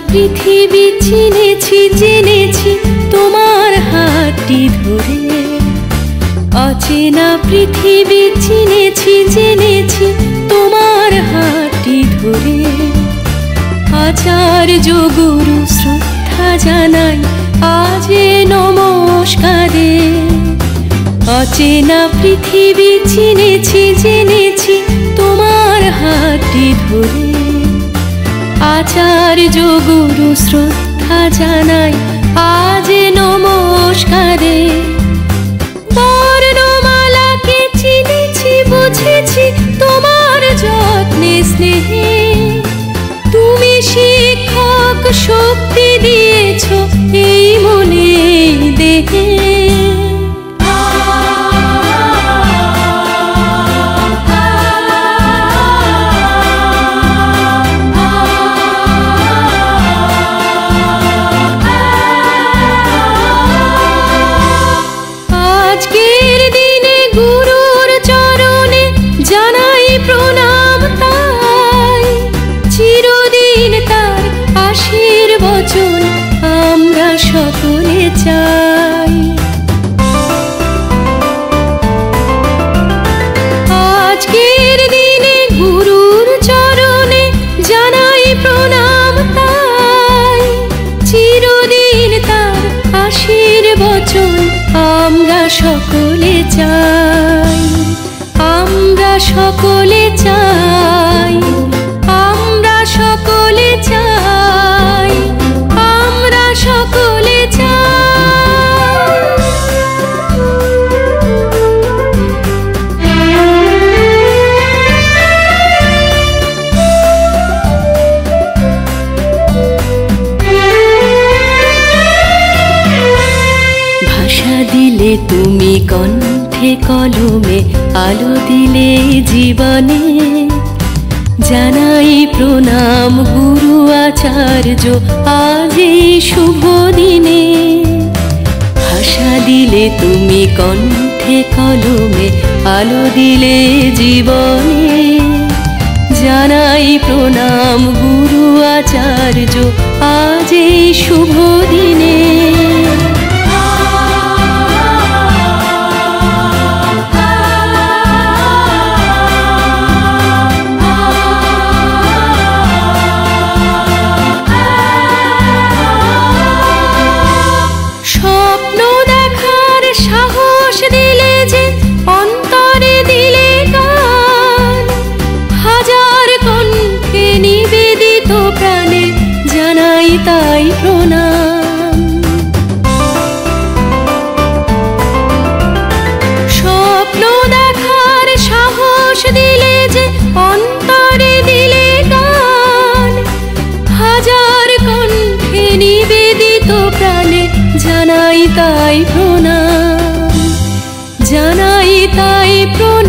পৃথিবী চিনেছি জেনেছি তোমার হাতটি ধরে। অচেনা পৃথিবী চিনেছি জেনেছি তোমার হাতটি ধরে। আচার্য গুরু শ্রদ্ধা জানাই আজ নমস্কারে। অচেনা পৃথিবী চিনেছি জেনেছি তোমার হাতটি ধরে। আচার্য গুরু শ্রদ্ধা জানাই আজ নমস্কারে। বর্ণমালাকে চিনেছি বুঝেছি তোমার যত্নে স্নেহে। তুমি শিক্ষক শক্তি দিয়েছ এই মনে দেহে। আজকের দিনে গুরুর চরণে জানাই প্রণাম তাই। চিরদিন তার আশীর্বচন আমরা সকলে চাই। আজকের দিনে গুরুর চরণে জানাই প্রণাম তাই। চিরদিন তার আশীর্বচন আমরা সকলে চাই। আমরা সকলে চাই। আমরা সকলে চাই। আমরা সকলে ভাষা দিলে তুমি কণ্ঠে কলমে আলো দিলে জীবনে। জানাই প্রণাম গুরু আচার্য আজ এই শুভ দিনে। ভাষা দিলে তুমি কণ্ঠে কলমে আলো দিলে জীবনে। জানাই প্রণাম গুরু আচার্য আজ এই শুভ দিনে। স্বপ্ন দেখার সাহস দিলে যে অন্তরে দিলে গান। হাজার কণ্ঠে নিবেদিত প্রাণে জানাই তাই প্রণাম। স্বপ্ন দেখার সাহস দিলে যে অন্তরে দিলে গান। হাজার কণ্ঠে নিবেদিত প্রাণে জানাই তাই প্রণাম। জানাই তাই প্রণাম।